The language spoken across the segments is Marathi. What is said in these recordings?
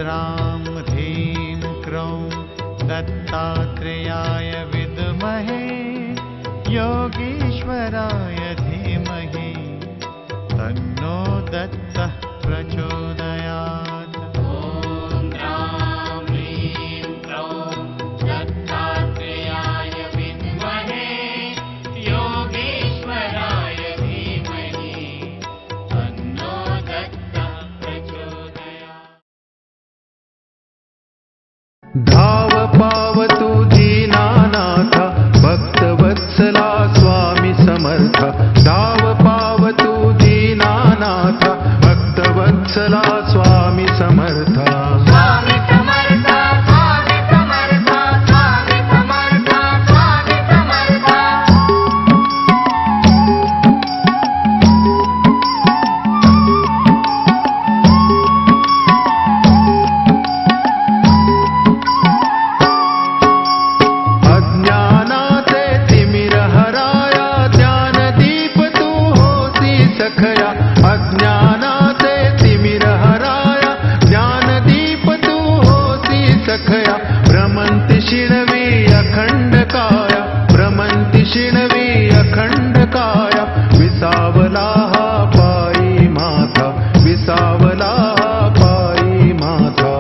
ह्रां ह्रीं क्रों दत्तात्रेयाय विद्महे योगीश्वराय धीमहि तन्नो दत्तः प्रचोदयात्। धाव पावतु दीनानाथ भक्तवत्सला स्वामी समर्थ। धाव पावतु दीनानाथ भक्तवत्सला स्वामी समर्थ। भ्रमन्ति शिणवी अखण्डकाया भ्रमन्ति शिणवी अखण्डकाया विसावलाः पायी माता विसावलाः पायी माता।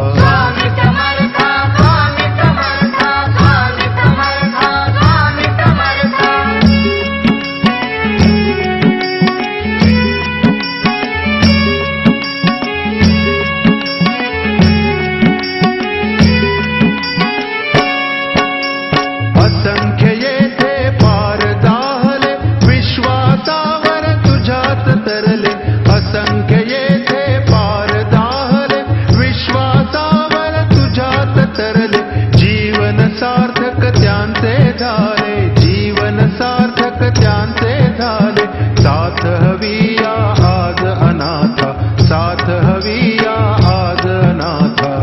असंख्य येथे पार दाहले विश्वासावर तुझ्यात तरले। असंख्य येथे पार दाहले विश्वासावर तुझ्यात तरले। जीवन सार्थक त्यांचे झाले जीवन सार्थक त्यांचे झाले। साथ हविया आज अनाथा साथ हविया आज अनाथा।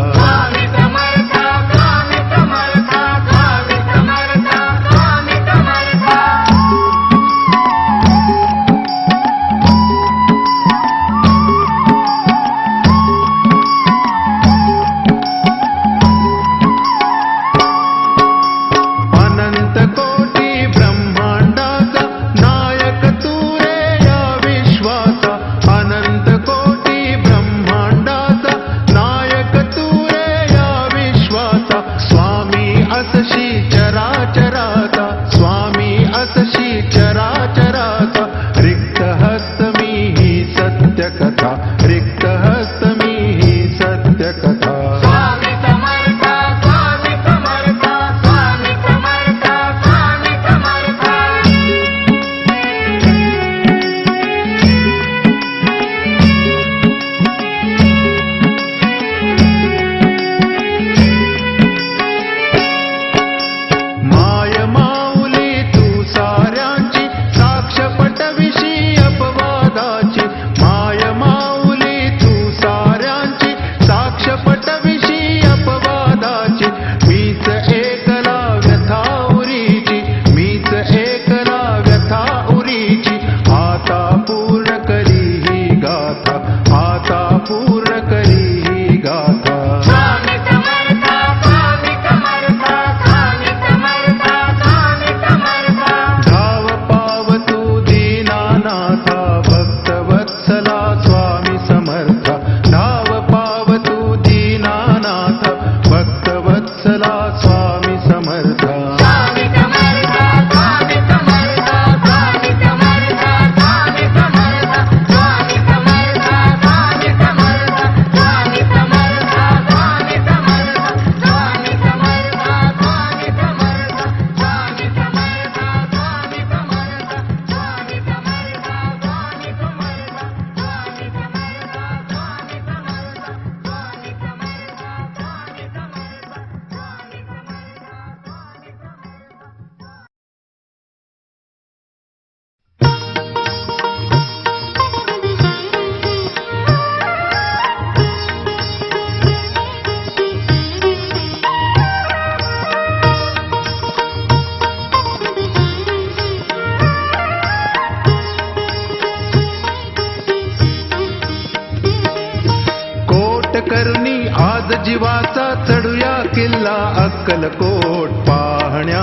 करनी आज आज जीवाचा चढूया किल्ला अक्कलकोट, पाहण्या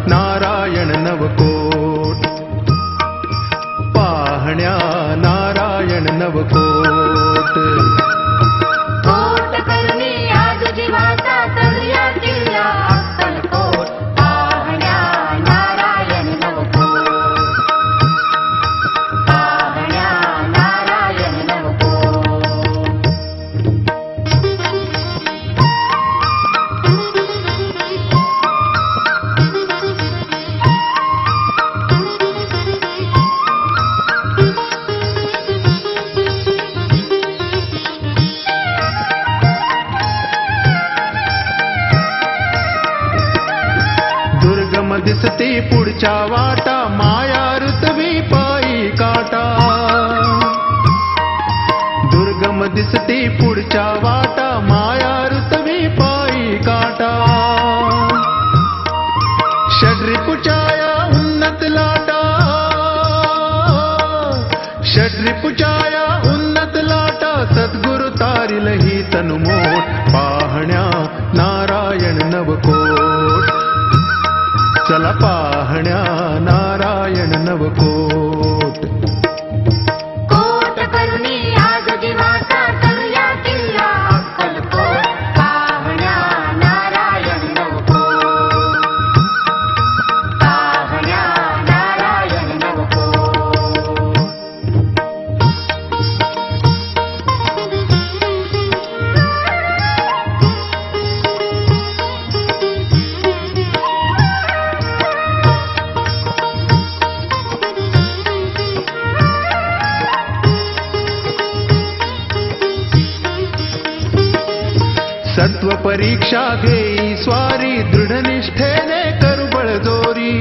नारायण नवकोट, पाहण्या नारायण नवकोट. कोट करुणी आज जीवाचा चढूया किल्ला अक्कलकोट, पाहण्या नारायण नवकोट, पाहण्या नारायण नवकोट. दुर्गम दिसते पुढच्या वाटा, माया ऋतवी पायी काटा. दुर्गम दिसते पुढच्या वाटा, माया ऋतवी पायी काटा. षड्रिपुचाया उन्नत लाटा, षड्रिपुचाया उन्नत लाटा. सद्गुरु तारिल ही तनुमोट, पाहण्या नारायण नवकोट. चला पाहण्या नारायण नवकोट. कोट करुणी आज जीवाचा चढूया किल्ला अक्कलकोट, पाहण्या नारायण नवकोट, पाहण्या नारायण नवकोट. सत्व परीक्षा घेई स्वारी, दृढ निष्ठेने करू बळजोरी.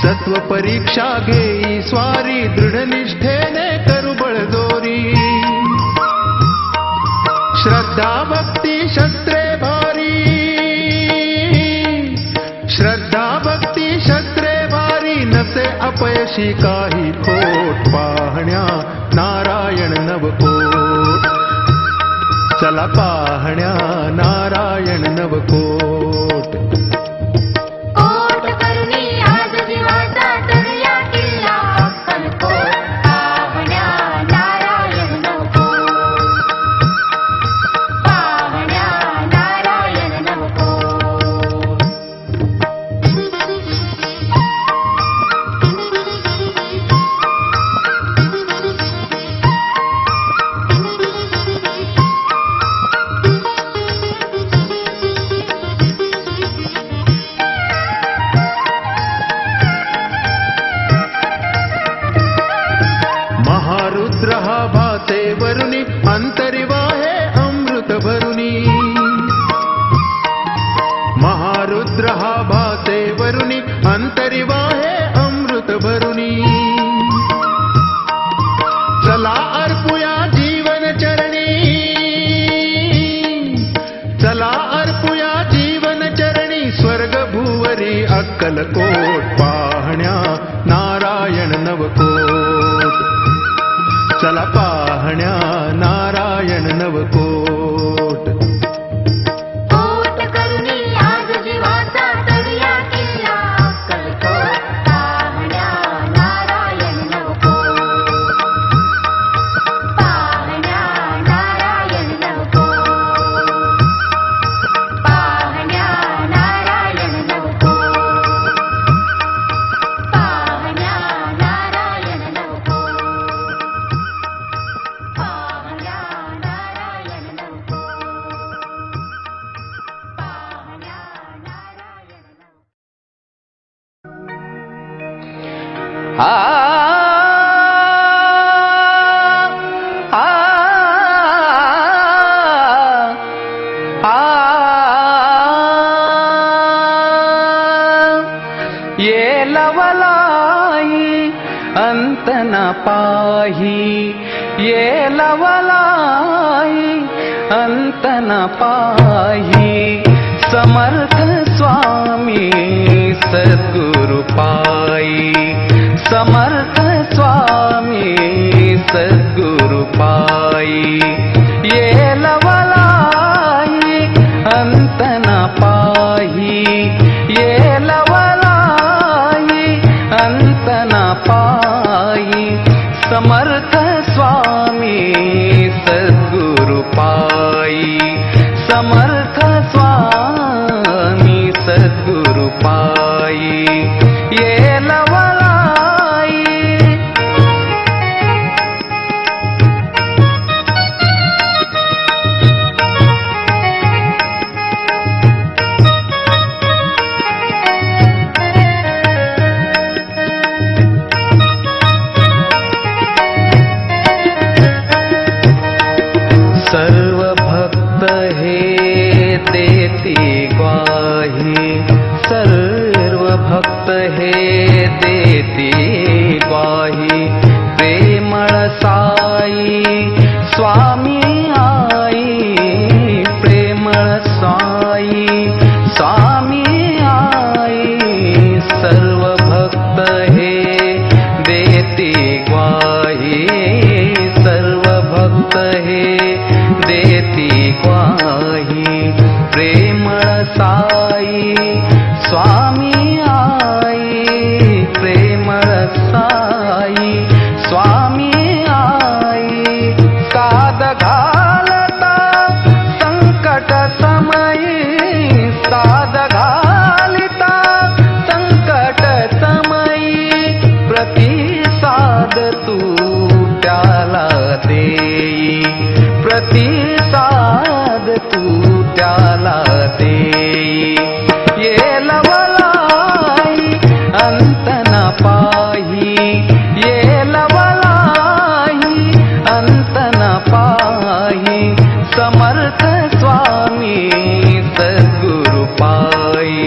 सत्व परीक्षा घेई स्वारी, दृढ निष्ठेने करू बळजोरी. श्रद्धा भक्ती शस्त्रे भारी, श्रद्धा भक्ती शस्त्रे भारी. नसे अपयशी काही खोट, पाहण्या नारायण नवकोट. चला पाहण्या नारायण नवकोट. कोट करुणी आज जीवाचा चढूया किल्ला अक्कलकोट, पाहण्या नारायण नवकोट, पाहण्या नारायण नवकोट. महारुद्र हा भासे वरुणी, अंतरिवाहे अमृत भरुनी. महारुद्र हा भासे वरुणी, अंतरिवाहे अमृत भरुनी. चला अर्पुया जीवन चरणी, चला अर्पुया जीवन चरणी. स्वर्ग भुवरी अक्कलकोट, पाहण्या नारायण नवकोट. चला पाहण्या नारायण नवकोट. कोट करुणी आज जीवाचा चढूया किल्ला अक्कलकोट, पाहण्या नारायण नवकोट, पाहण्या नारायण नवकोट, पाहण्या नारायण नवकोट, पाहण्या नारायण नवकोट, पाहण्या नारायण नवकोट, पाहण्या नारायण नवकोट. आ आ आ ये लवलाई अंत न पाही, ये लवलाई अंत न पाही. समर्थ स्वामी सद्गुरु पाई, समर्थ स्वामी सद्गुरु पाई. ये सर्व भक्त हे देती ग्वाही, सर्व भक्त हे देती ग्वाही, प्रेमळ साई स्वामी आई, प्रेमळ साई स्वामी आई, सर्व भक्त हे देती ग्वाही, सर्व भक्त हे देती ग्वाही, प्रेमळ साई स्वामी आई, प्रेमळ साई स्वामी आई, साद घालता संकट समयी, साद घालिता संकट समयी, प्रतिसाद तू त्याला देई, प्रतिसाद तू त्याला देई, ये लवलाई अंत न पाही, ये लवलाई अंत न पाही, समर्थ स्वामी सद्गुरु पाई.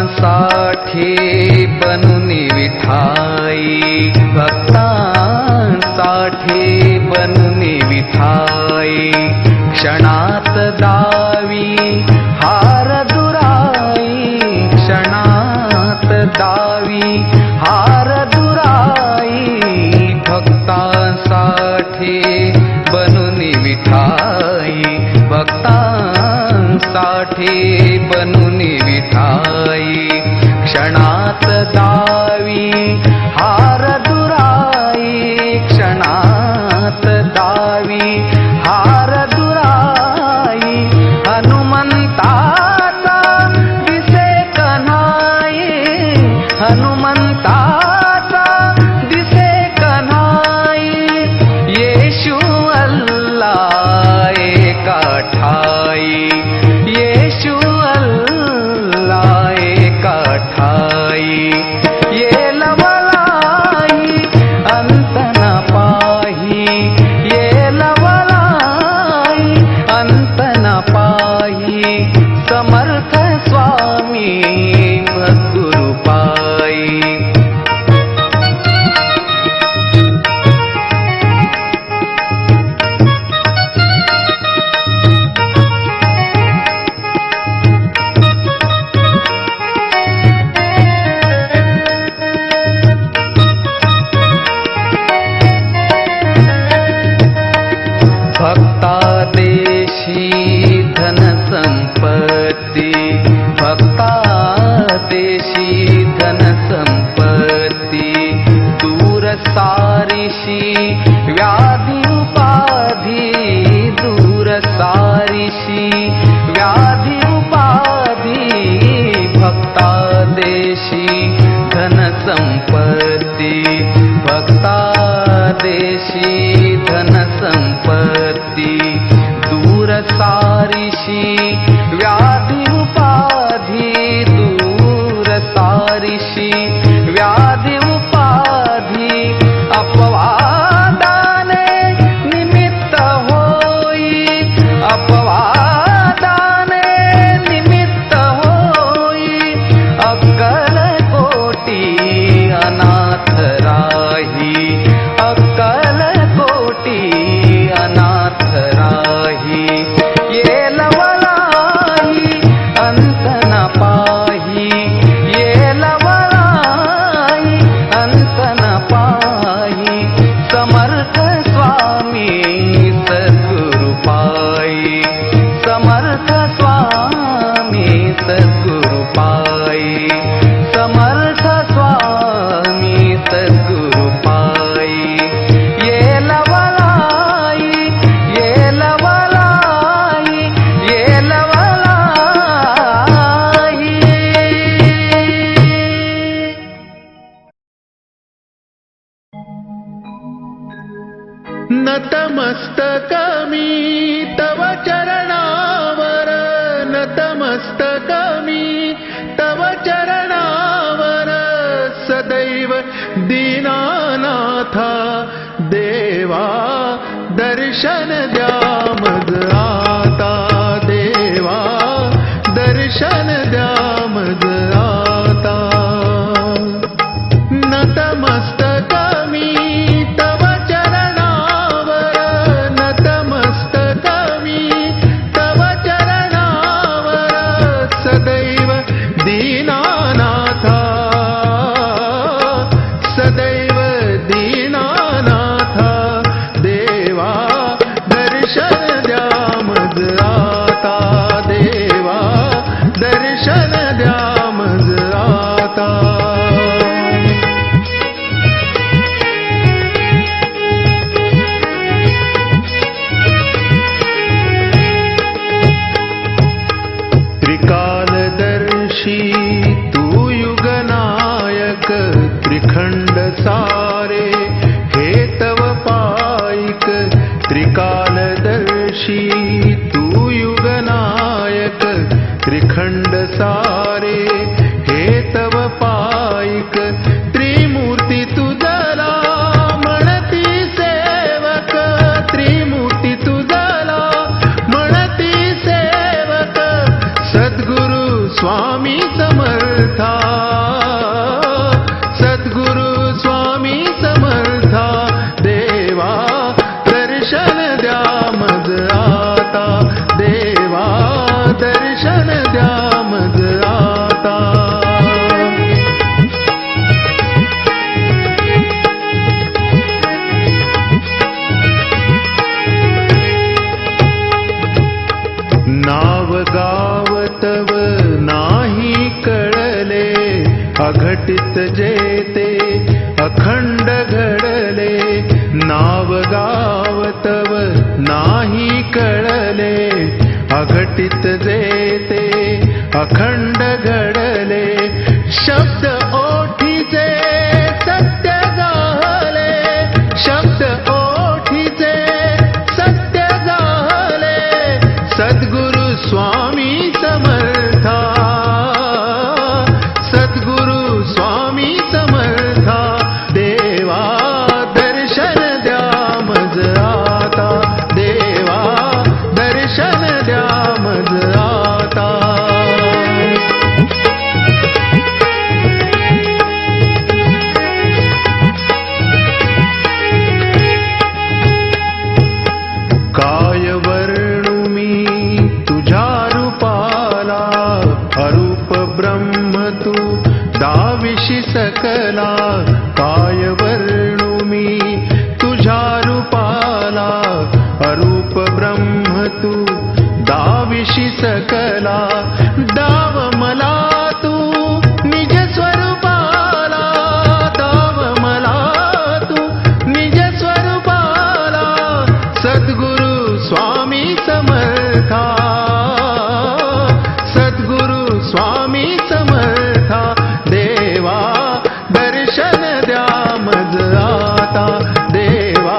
भक्तांसाठी बनूनी विठाई, भक्तांसाठी बनूनी विठाई, क्षणात दावी हार दुराई, क्षणात दावी हार दुराई, भक्तांसाठी बनूनी विठाई, भक्तांसाठी बनूनी विठाई, क्षणात दावी हार दुराई, क्षणात दावी हार दुराई, हनुमंताचा दिसे कन्हाई, हनुमंताचा दिसे कन्हाई, येशू अल्लाह एका ठाई, येशू अल्लाह एका ठाई, ये लवलाई अंत न पाही, ये लवलाई अंत न पाही, समर्थ स्वामी सद्गुरु पाई. भक्तादेशी धन संपत्ती, भक्तादेशी धन संपत्ती, दूर सारीशी व्याधी उपाधी, दूर सारीशी व्याधी उपाधी, भक्तादेशी धन संपत्ती, भक्तादेशी धन संपत्ती, दूर सारीशी व्याधी उपाधी, दूर सारीशी व्याधी उपाधी, अपवादाने निमित्त होई, अपवादाने निमित्त होई, अक्कल कोटी अनाथ राही, अक्कल कोटी अनाथ राही, ये लवलाई अंत न पाही, ये लवलाई अंत न पाही, समर्थ स्वामी सद्गुरु पाई, समर्थ स्वामी सद्गुरु पाई, नतमस्तक मी तव चरणावर, नतमस्तक मी तव चरणावर, सदैव दीनानाथा देवा दर्शन द्या मज आता, देवा दर्शन द्या मज आता. नतमस्तक मी तव चरणावर, नतमस्तक मी तव चरणावर, सदैव दीनानाथा, सदैव दीनानाथा देवा दर्शन द्या मज आता, देवा दर्शन द्या मज आता. त्रिकालदर्शी तू युगनायक, त्रिखंड सारे हे तव पाईक. त्रिकालदर्शी तू युगनायक, त्रिखंड सारे हे तव पाईक. त्रिमूर्ती तुझला म्हणती सेवक, त्रिमूर्ती तुझला म्हणती सेवक. सद्गुरु स्वामी समर्था, सद्गुरु स्वामी समर्था देवा दर्शन द्या मज आता, देवा दर्शन द्या मज आता. नाव गाव तव नाही कळले, अघटित जेते अखंड घडले. नाव गाव तव नाही कळले, अघटित जेते अखंड घडले. शब्द ओठीचे सत्य झाले, शब्द ओठीचे सत्य झाले. सद्गुरु स्वामी समर्था, सद्गुरु स्वामी समर्था देवा दर्शन द्या मज आता, देवा दर्शन द्या मज आता. काय वर्णू मी तुझ्या रूपाला, अरूप ब्रह्म तू दाविशी सकला. काय वर्णू मी तुझ्या रूपाला, अरूप ब्रह्म तू दाविशी सकला. दाव मला तू निज स्वरूपाला, दाव मला तू निज स्वरूपाला. सद्गुरु स्वामी समर्था, सद्गुरु स्वामी समर्था देवा दर्शन द्या मज आता, देवा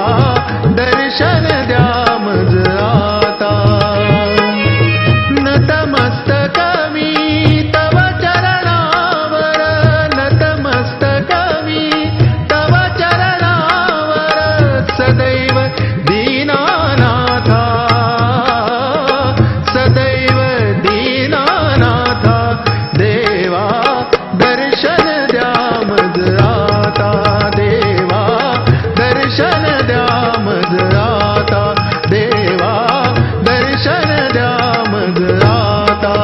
दर्शन द्या मज आता. नतमस्तक मी तव चरणावर, नतमस्तक मी तव चरणावर, सदैव दीनानाथा, सदैव दीनानाथा देवा दर्शन द्या मज आता, देवा दर्शन द्या मज आता, देवा दर्शन द्या मज आता.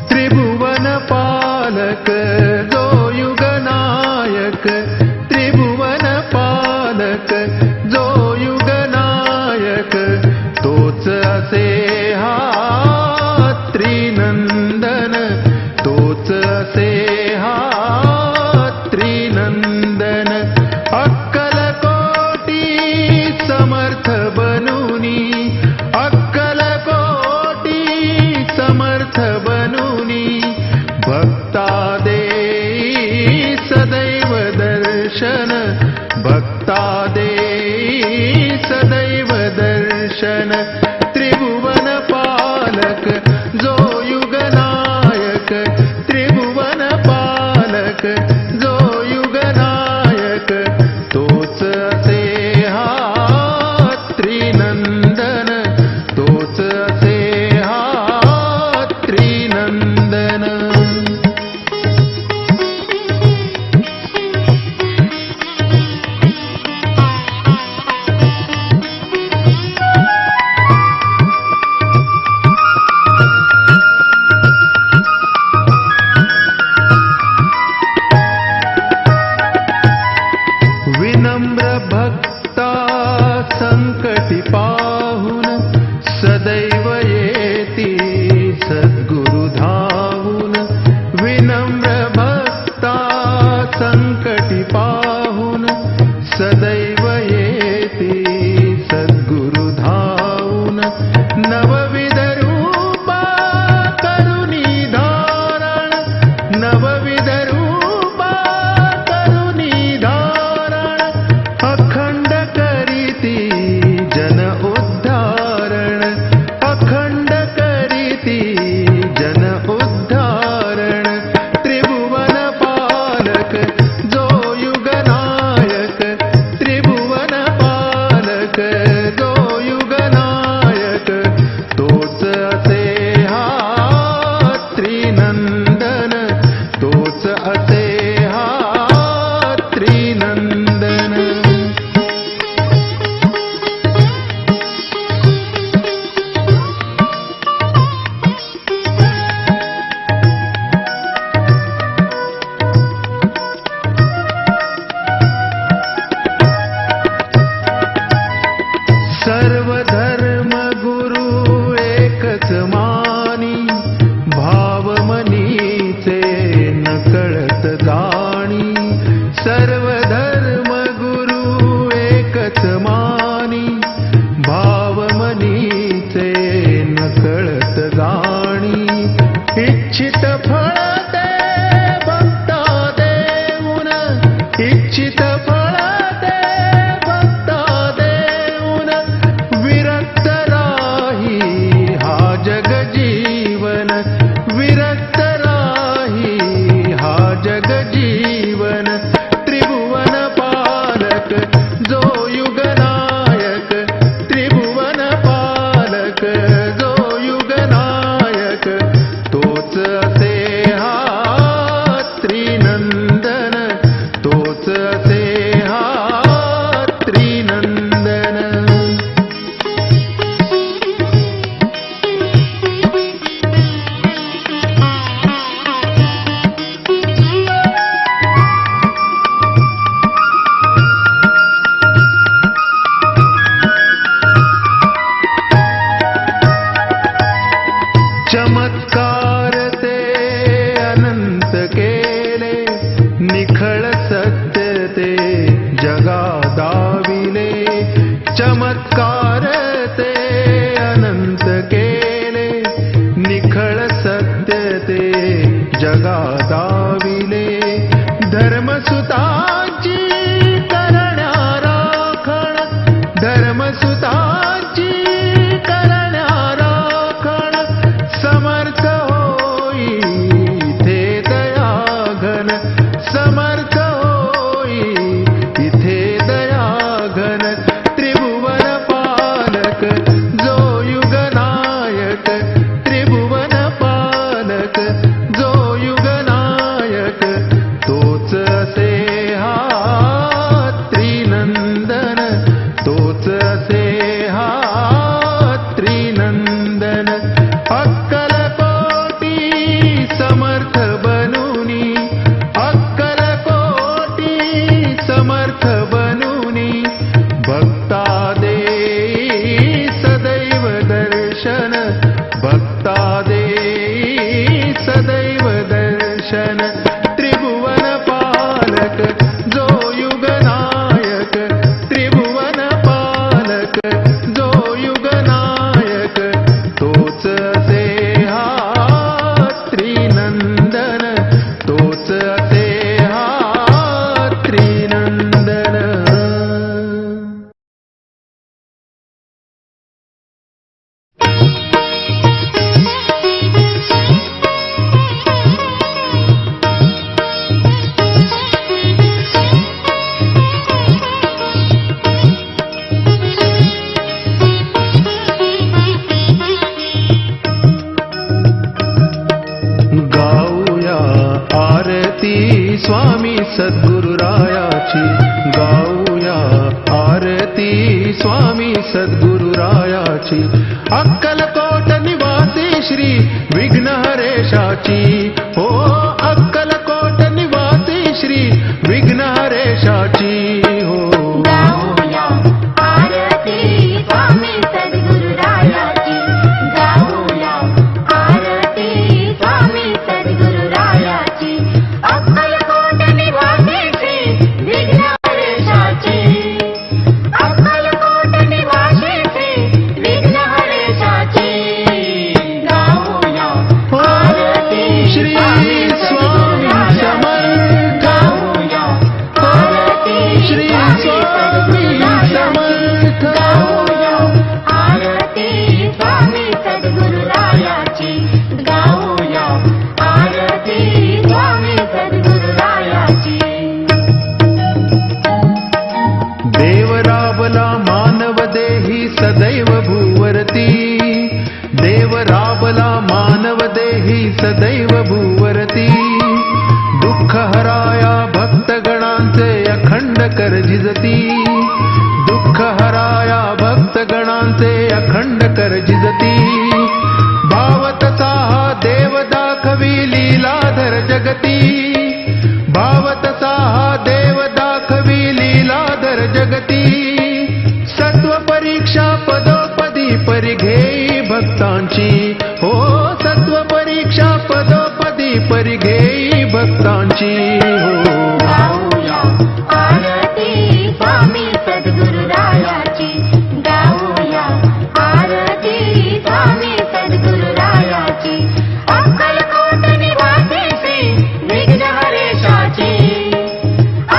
त्रिभुवन पालक जो युगनायक, त्रिभुवन पालक जो युगनायक, तोच असे भक्ता देई सदैव दर्शन त्रिभुवन पालक जो युगनायक त्रिभुवन पालक जो युगनायक तोच असे हा त्रिनंदन तोच असे हा त्रिनंदन सद्गुरुरायाची अक्कलकोट निवासी श्री विघ्नहरेशाची हो अक्कलकोट निवासी श्री विघ्नहरेशाची हो गाऊया आरती स्वामी सद्गुरुरायाची गाऊया आरती स्वामी सद्गुरुरायाची अक्कलकोट निवासी श्री विघ्नहरेशाची अक्कलकोट निवासी श्री विघ्नहरेशाची गाऊया आरती श्री स्वामी समर्थ गाऊया आरती श्री स्वामी समर्थ गाऊया आरती स्वामी सद्गुरुरायाची गाऊया आरती स्वामी सद्गुरुरायाची देव राबला मानव देही सदैव भूवरती देव राबला मानव देही सदैव भूवरती दुःख हराया भक्तगणांचे अखंड कर झिजती दुःख हराया भक्तगणांचे अखंड कर झिजती भावतसा हा देव दाखवी लीलाधर जगती भावतसा हा देव दाखवी लीलाधर जगती सत्व परीक्षा पदोपदी परिघेई भक्तांची हो सत्व परीक्षा पदोपदी परिघेई भक्तांची हो गाऊया आरती स्वामी सद्गुरुरायाची गाऊया आरती स्वामी सद्गुरुरायाची अक्कलकोट निवासी श्री विघ्नहरेशाची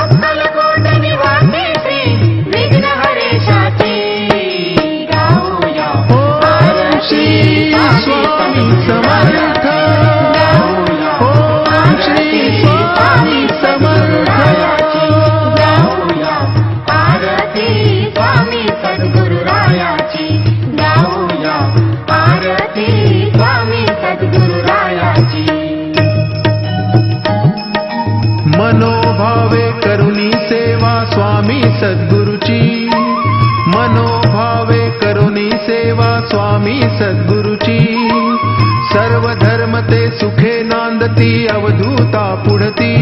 अक्कलकोट निवासी श्री विघ्नहरेशाची गाऊया ओम श्री स्वामी समर्थ ओम श्री स्वामी समर्थ गाऊया आरती स्वामी सद्गुरुरायाची गाऊया आरती स्वामी सद्गुरुरायाची मनोभावे करुणी सेवा स्वामी सद्गुरुची मनोभावे करुणी सेवा स्वामी सद्गुरुची सर्व धर्म ते सुखे नांदती अवधूता पुढती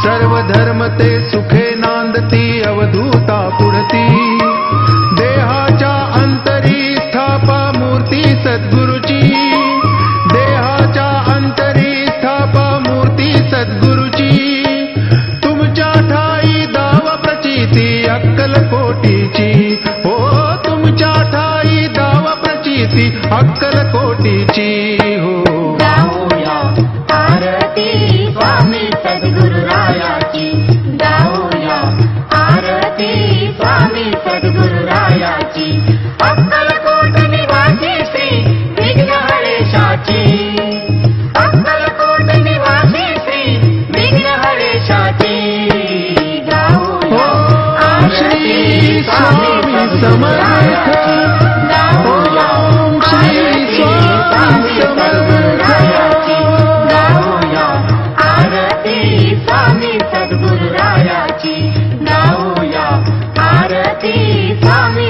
सर्व धर्म ते सुखे नांदती अवधूता पुढती देहाच्या अंतरी स्थापा मूर्ती सद्गुरुची देहाच्या अंतरी स्थापा मूर्ती सद्गुरुची तुमच्या ठाई दाव प्रचिती अक्कलकोटीची हो तुमच्या ठाई दाव प्रचिती अक्कलकोटीची हो गाऊया आरती स्वामी सद्गुरुरायाची गाऊया आरती स्वामी सद्गुरुरायाची अक्कलकोट निवासी श्री विघ्नहरेशाची अक्कलकोट निवासी श्री विघ्नहरेशाची गाऊया ओम श्री स्वामी समर्थ गाऊया ओम श्री स्वामी समर्थ गाऊया आरती स्वामी सद्गुरुरायाची गाऊया आरती स्वामी